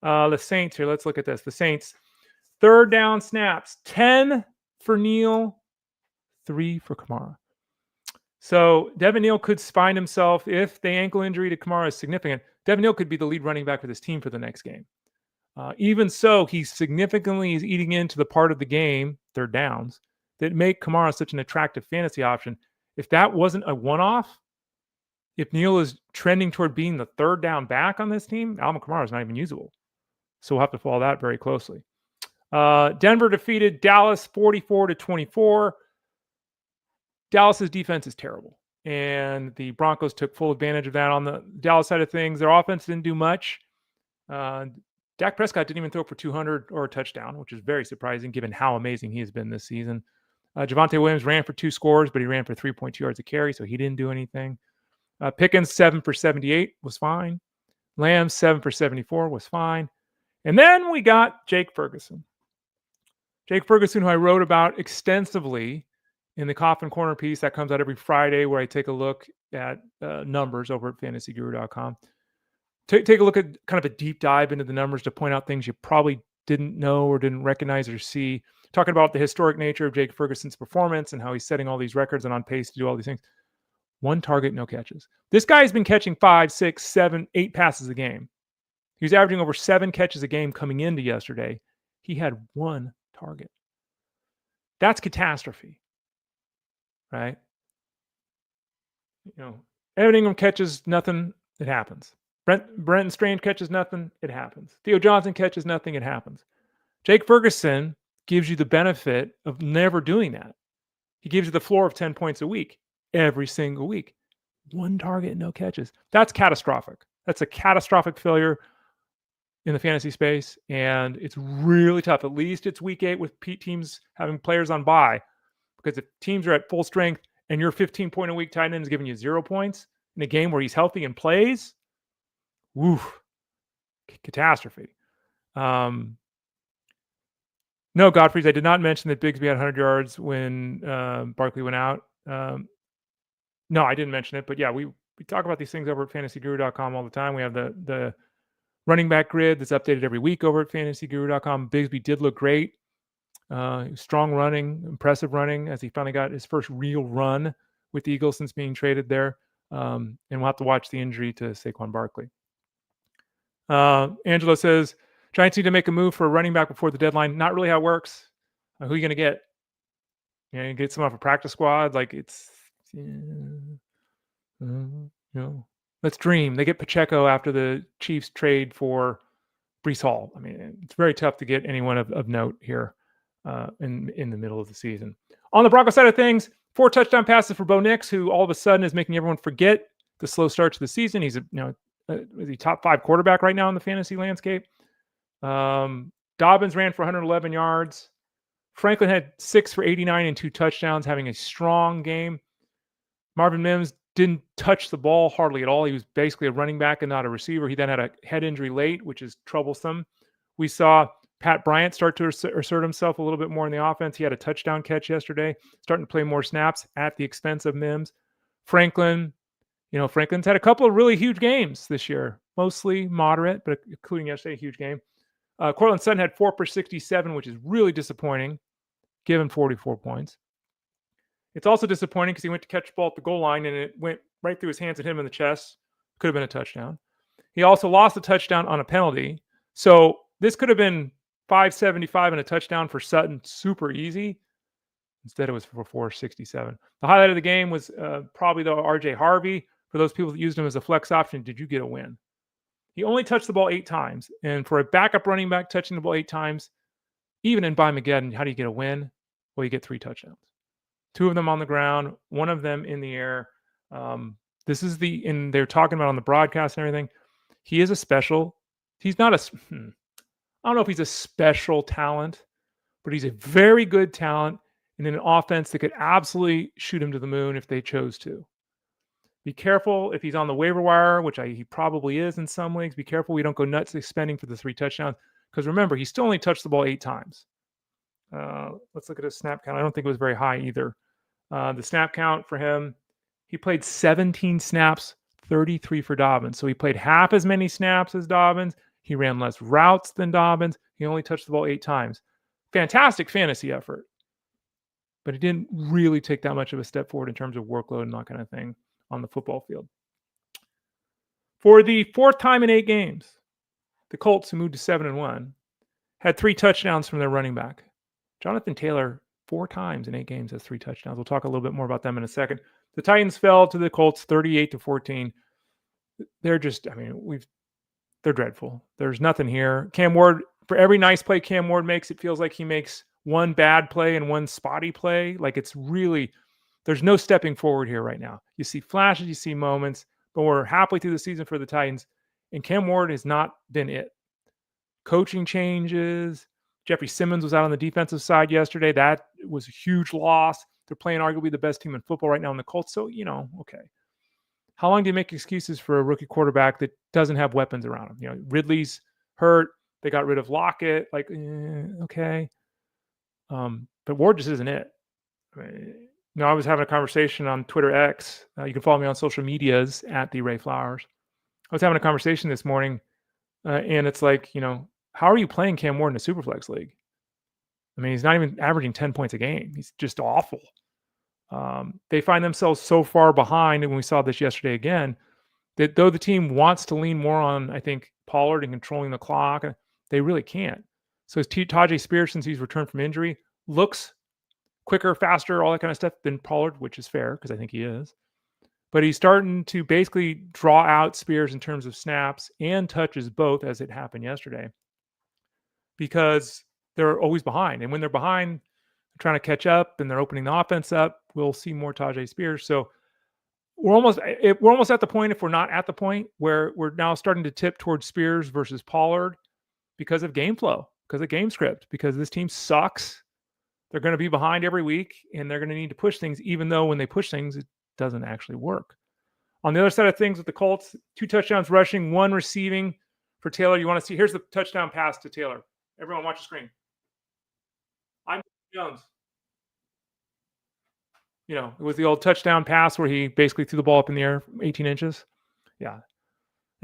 The Saints here. Let's look at this. The Saints, third down snaps, 10 for Neal, 3 for Kamara. So Devin Neal could find himself, if the ankle injury to Kamara is significant, Devin Neal could be the lead running back for this team for the next game. Even so, he significantly is eating into the part of the game, third downs, that make Kamara such an attractive fantasy option. If that wasn't a one-off, if Neal is trending toward being the third down back on this team, Alvin Kamara is not even usable. So we'll have to follow that very closely. Denver defeated Dallas 44-24. Dallas's defense is terrible, and the Broncos took full advantage of that. On the Dallas side of things, their offense didn't do much. Dak Prescott didn't even throw for 200 or a touchdown, which is very surprising given how amazing he has been this season. Javonte Williams ran for 2 scores, but he ran for 3.2 yards a carry, so he didn't do anything. Pickens, 7 for 78 was fine. Lamb, 7 for 74 was fine. And then we got Jake Ferguson. Jake Ferguson, who I wrote about extensively in the Coffin Corner piece that comes out every Friday, where I take a look at numbers over at fantasyguru.com. Take a look at kind of a deep dive into the numbers to point out things you probably didn't know or didn't recognize or see. Talking about the historic nature of Jake Ferguson's performance and how he's setting all these records and on pace to do all these things. 1 target, no catches. This guy has been catching 5, 6, 7, 8 passes a game. He was averaging over 7 catches a game coming into yesterday. He had 1 target. That's catastrophe, right? Evan Ingram catches nothing, it happens. Brenton Strange catches nothing, it happens. Theo Johnson catches nothing, it happens. Jake Ferguson gives you the benefit of never doing that. He gives you the floor of 10 points a week, every single week. 1 target, no catches. That's catastrophic. That's a catastrophic failure in the fantasy space, and it's really tough. At least it's week 8 with teams having players on bye, because if teams are at full strength and your 15-point-a-week tight end is giving you 0 points in a game where he's healthy and plays, catastrophe. No, Godfrey's. I did not mention that Bigsby had 100 yards when Barkley went out. No, I didn't mention it, but yeah, we talk about these things over at fantasyguru.com all the time. We have the running back grid that's updated every week over at fantasyguru.com. Bigsby did look great. Strong running, impressive running as he finally got his first real run with the Eagles since being traded there. And we'll have to watch the injury to Saquon Barkley. Angela says, Giants need to make a move for a running back before the deadline. Not really how it works. Who are you going to get? You get someone off a practice squad? Like it's, let's dream. They get Pacheco after the Chiefs trade for Breece Hall. I mean, it's very tough to get anyone of note here in the middle of the season. On the Broncos side of things, 4 touchdown passes for Bo Nix, who all of a sudden is making everyone forget the slow start to the season. He's is he top 5 quarterback right now in the fantasy landscape. Dobbins ran for 111 yards. Franklin had 6 for 89 and 2 touchdowns, having a strong game. Marvin Mims didn't touch the ball hardly at all. He was basically a running back and not a receiver. He then had a head injury late, which is troublesome. We saw Pat Bryant start to assert himself a little bit more in the offense. He had a touchdown catch yesterday, starting to play more snaps at the expense of Mims. Franklin's had a couple of really huge games this year, mostly moderate, but including yesterday, a huge game. Cortland Sutton had 4 for 67, which is really disappointing, given 44 points. It's also disappointing because he went to catch the ball at the goal line and it went right through his hands and hit him in the chest. Could have been a touchdown. He also lost a touchdown on a penalty. So this could have been 575 and a touchdown for Sutton, super easy. Instead, it was for 467. The highlight of the game was probably the RJ Harvey. For those people that used him as a flex option, did you get a win? He only touched the ball 8 times. And for a backup running back touching the ball 8 times, even in Mageddon, how do you get a win? Well, you get 3 touchdowns. 2 of them on the ground, 1 of them in the air. And they're talking about on the broadcast and everything. He is a special. He's not I don't know if he's a special talent, but he's a very good talent in an offense that could absolutely shoot him to the moon if they chose to. Be careful if he's on the waiver wire, which he probably is in some leagues. Be careful we don't go nuts spending for the 3 touchdowns. Because remember, he still only touched the ball 8 times. Let's look at his snap count. I don't think it was very high either. The snap count for him, he played 17 snaps, 33 for Dobbins. So he played half as many snaps as Dobbins. He ran less routes than Dobbins. He only touched the ball 8 times. Fantastic fantasy effort. But he didn't really take that much of a step forward in terms of workload and that kind of thing on the football field. For the 4th time in 8 games, the Colts, who moved to 7-1, had 3 touchdowns from their running back. Jonathan Taylor, 4 times in 8 games, has 3 touchdowns. We'll talk a little bit more about them in a second. The Titans fell to the Colts 38-14. They're just, they're dreadful. There's nothing here. Cam Ward, for every nice play Cam Ward makes, it feels like he makes 1 bad play and 1 spotty play. Like it's really, there's no stepping forward here right now. You see flashes, you see moments, but we're halfway through the season for the Titans, and Cam Ward has not been it. Coaching changes. Jeffrey Simmons was out on the defensive side yesterday. That was a huge loss. They're playing arguably the best team in football right now in the Colts. So, okay. How long do you make excuses for a rookie quarterback that doesn't have weapons around him? Ridley's hurt. They got rid of Lockett. Okay. But Ward just isn't it. I was having a conversation on Twitter X. You can follow me on social medias at the Ray Flowers. I was having a conversation this morning, and it's like, how are you playing Cam Ward in a Superflex league? He's not even averaging 10 points a game. He's just awful. They find themselves so far behind, and we saw this yesterday again, that though the team wants to lean more on, I think, Pollard and controlling the clock, they really can't. So Tajay Spears, since he's returned from injury, looks quicker, faster, all that kind of stuff than Pollard, which is fair because I think he is. But he's starting to basically draw out Spears in terms of snaps and touches both, as it happened yesterday, because they're always behind. And when they're behind, they're trying to catch up and they're opening the offense up. We'll see more Tajay Spears. So we're almost at the point, if we're not at the point, where we're now starting to tip towards Spears versus Pollard because of game flow, because of game script, because this team sucks. They're going to be behind every week, and they're going to need to push things, even though when they push things, it doesn't actually work. On the other side of things with the Colts, 2 touchdowns rushing, 1 receiving for Taylor. You want to see, here's the touchdown pass to Taylor. Everyone watch the screen. Jones. It was the old touchdown pass where he basically threw the ball up in the air 18 inches. Yeah.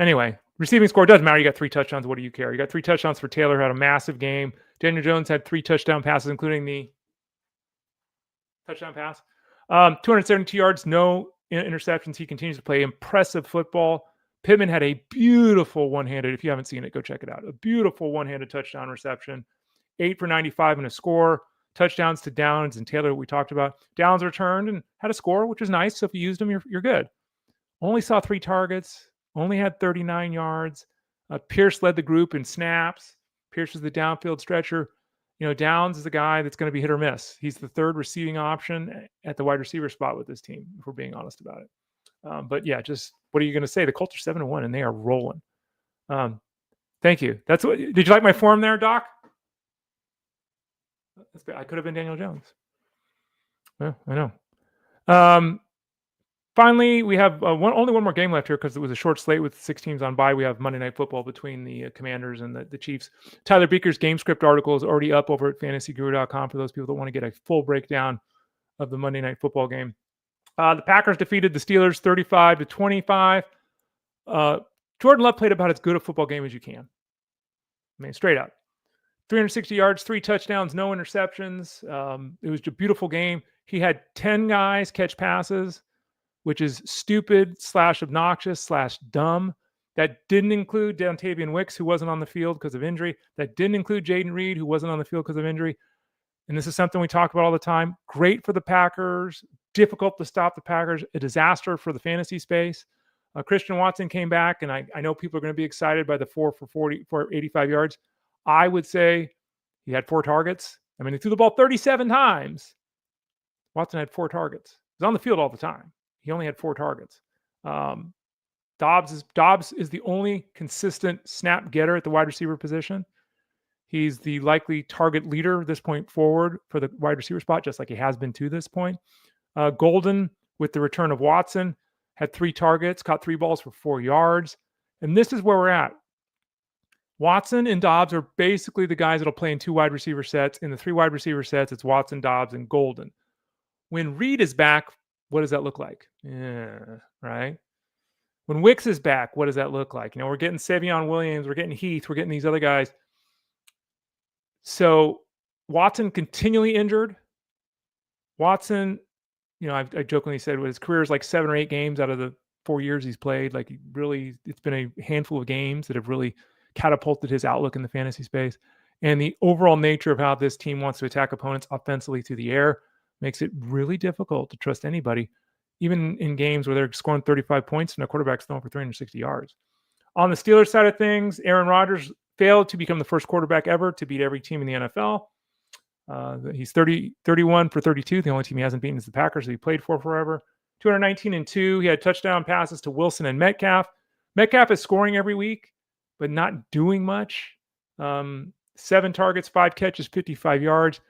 Anyway, receiving score doesn't matter. You got 3 touchdowns. What do you care? You got 3 touchdowns for Taylor, who had a massive game. Daniel Jones had 3 touchdown passes, including the touchdown pass. 272 yards, no interceptions. He continues to play impressive football. Pittman had a beautiful one-handed, if you haven't seen it, go check it out. A beautiful one-handed touchdown reception. 8 for 95 and a score. Touchdowns to Downs and Taylor, we talked about. Downs returned and had a score, which is nice. So if you used them, you're good. Only saw 3 targets. Only had 39 yards. Pierce led the group in snaps. Pierce was the downfield stretcher. Downs is the guy that's going to be hit or miss. He's the 3rd receiving option at the wide receiver spot with this team, if we're being honest about it. But yeah, just what are you going to say? The Colts are 7-1 and they are rolling. Thank you. Did you like my form there, Doc? I could have been Daniel Jones. Yeah, I know. Finally, we have only one more game left here because it was a short slate with 6 teams on bye. We have Monday Night Football between the Commanders and the Chiefs. Tyler Beaker's game script article is already up over at fantasyguru.com for those people that want to get a full breakdown of the Monday Night Football game. The Packers defeated the Steelers 35-25. Jordan Love played about as good a football game as you can. I mean, straight up. 360 yards, 3 touchdowns, no interceptions. It was a beautiful game. He had 10 guys catch passes, which is stupid / obnoxious / dumb. That didn't include Dontavian Wicks, who wasn't on the field because of injury. That didn't include Jaden Reed, who wasn't on the field because of injury. And this is something we talk about all the time. Great for the Packers, difficult to stop the Packers, a disaster for the fantasy space. Christian Watson came back, and I know people are going to be excited by the 4 for 85 yards. I would say he had 4 targets. I mean, he threw the ball 37 times. Watson had 4 targets. He was on the field all the time. He only had 4 targets. Dobbs is the only consistent snap getter at the wide receiver position. He's the likely target leader this point forward for the wide receiver spot, just like he has been to this point. Golden, with the return of Watson, had 3 targets, caught 3 balls for 4 yards. And this is where we're at. Watson and Dobbs are basically the guys that'll play in 2 wide receiver sets. In the 3 wide receiver sets, it's Watson, Dobbs, and Golden. When Reed is back, what does that look like? Yeah, right? When Wicks is back, what does that look like? We're getting Savion Williams, we're getting Heath, we're getting these other guys. So Watson continually injured. Watson, I jokingly said his career is like 7 or 8 games out of the 4 years he's played. Like it's been a handful of games that have really catapulted his outlook in the fantasy space. And the overall nature of how this team wants to attack opponents offensively through the air makes it really difficult to trust anybody, even in games where they're scoring 35 points and a quarterback's throwing for 360 yards. On the Steelers side of things, Aaron Rodgers failed to become the first quarterback ever to beat every team in the NFL. He's 31 for 32. The only team he hasn't beaten is the Packers that he played for forever. 219-2. He had touchdown passes to Wilson and Metcalf. Metcalf is scoring every week, but not doing much. 7 targets, 5 catches, 55 yards.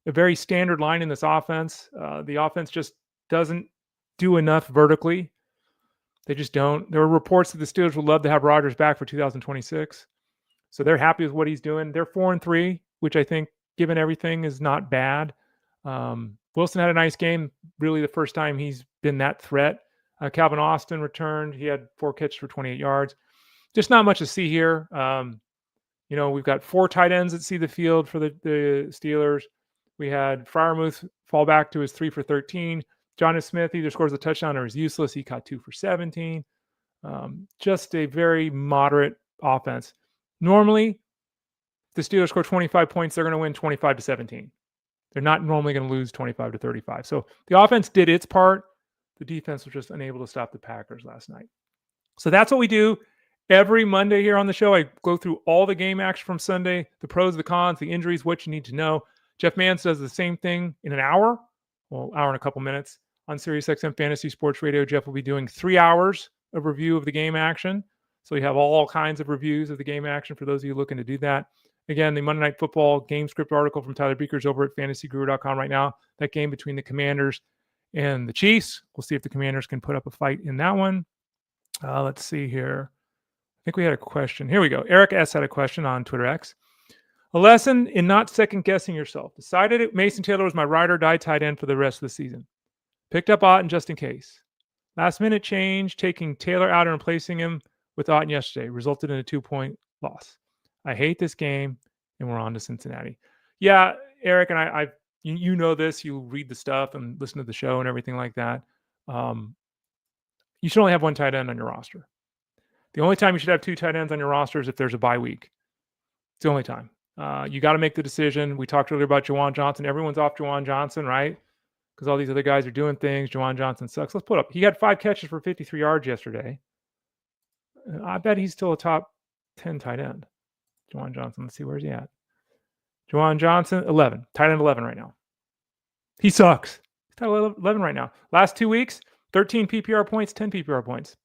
A very standard line in this offense. The offense just doesn't do enough vertically. They just don't. There are reports that the Steelers would love to have Rodgers back for 2026. So they're happy with what he's doing. They're 4-3, which I think, given everything, is not bad. Wilson had a nice game. Really the first time he's been that threat. Calvin Austin returned. He had 4 catches for 28 yards. Just not much to see here. We've got 4 tight ends that see the field for the Steelers. We had Freiermuth fall back to his 3 for 13. Jonnu Smith either scores a touchdown or is useless. He caught 2 for 17. Just a very moderate offense. Normally, if the Steelers score 25 points, they're going to win 25-17. They're not normally going to lose 25-35. So the offense did its part. The defense was just unable to stop the Packers last night. So that's what we do every Monday here on the show. I go through all the game action from Sunday, the pros, the cons, the injuries, what you need to know. Jeff Mans does the same thing in an hour, hour and a couple minutes on SiriusXM Fantasy Sports Radio. Jeff will be doing 3 hours of review of the game action. So you have all kinds of reviews of the game action for those of you looking to do that. Again, the Monday Night Football game script article from Tyler Beaker is over at fantasyguru.com right now. That game between the Commanders and the Chiefs. We'll see if the Commanders can put up a fight in that one. Let's see here. I think we had a question. Here we go. Eric S. had a question on Twitter X. A lesson in not second-guessing yourself. Decided Mason Taylor was my ride or die tight end for the rest of the season. Picked up Otten just in case. Last minute change, taking Taylor out and replacing him with Otten yesterday, resulted in a 2-point loss. I hate this game, and we're on to Cincinnati. Yeah, Eric, and you know this. You read the stuff and listen to the show and everything like that. You should only have one tight end on your roster. The only time you should have two tight ends on your roster is if there's a bye week. It's the only time. You got to make the decision. We talked earlier about Juwan Johnson. Everyone's off Juwan Johnson, right? Because all these other guys are doing things. Juwan Johnson sucks. Let's put up. He had 5 catches for 53 yards yesterday. I bet he's still a top 10 tight end. Juwan Johnson. Let's see, where's he at? Juwan Johnson, 11. Tight end 11 right now. He sucks. He's tight end 11 right now. Last 2 weeks, 13 PPR points, 10 PPR points.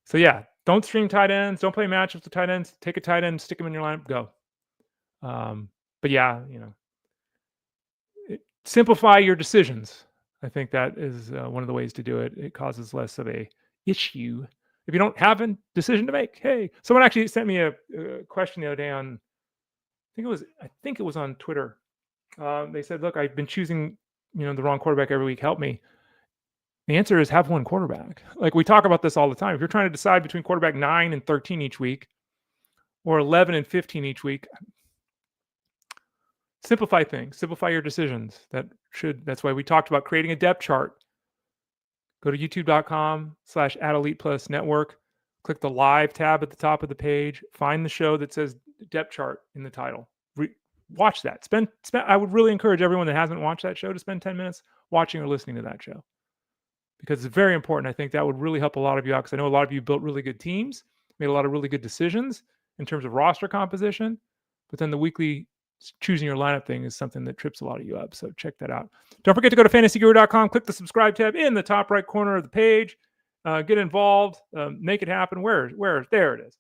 So yeah, don't stream tight ends. Don't play matchups with tight ends. Take a tight end, stick him in your lineup, go. But yeah, simplify your decisions. I think that is one of the ways to do it. It causes less of a issue if you don't have a decision to make. Hey, someone actually sent me a question the other day on, I think it was on Twitter. They said, "Look, I've been choosing, the wrong quarterback every week. Help me." The answer is have one quarterback. Like we talk about this all the time. If you're trying to decide between quarterback 9 and 13 each week, or 11 and 15 each week, simplify things. Simplify your decisions. That's why we talked about creating a depth chart. Go to youtube.com/@ElitePlusNetwork. Click the live tab at the top of the page. Find the show that says depth chart in the title. Watch that. I would really encourage everyone that hasn't watched that show to spend 10 minutes watching or listening to that show, because it's very important. I think that would really help a lot of you out, because I know a lot of you built really good teams, made a lot of really good decisions in terms of roster composition, but then the weekly choosing your lineup thing is something that trips a lot of you up. So check that out. Don't forget to go to fantasyguru.com, click the subscribe tab in the top right corner of the page. Get involved, make it happen. Where? There it is.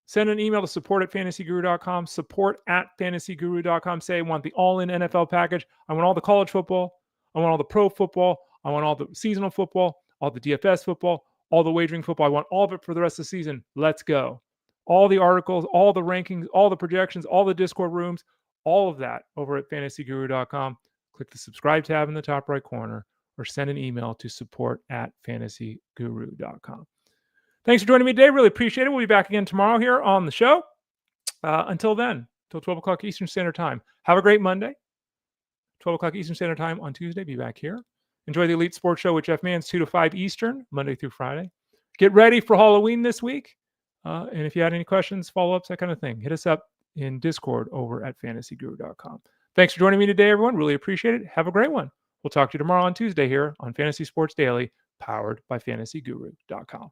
Send an email to support@fantasyguru.com, support@fantasyguru.com. Say, I want the all-in NFL package. I want all the college football. I want all the pro football. I want all the seasonal football, all the DFS football, all the wagering football. I want all of it for the rest of the season. Let's go. All the articles, all the rankings, all the projections, all the Discord rooms, all of that over at fantasyguru.com. Click the subscribe tab in the top right corner, or send an email to support@fantasyguru.com. Thanks for joining me today. Really appreciate it. We'll be back again tomorrow here on the show. Until then, till 12 o'clock Eastern Standard Time. Have a great Monday. 12 o'clock Eastern Standard Time on Tuesday. Be back here. Enjoy the Elite Sports Show with Jeff Mans, 2 to 5 Eastern, Monday through Friday. Get ready for Halloween this week. And if you had any questions, follow-ups, that kind of thing, hit us up in Discord over at fantasyguru.com. Thanks for joining me today, everyone. Really appreciate it. Have a great one. We'll talk to you tomorrow on Tuesday here on Fantasy Sports Daily, powered by fantasyguru.com.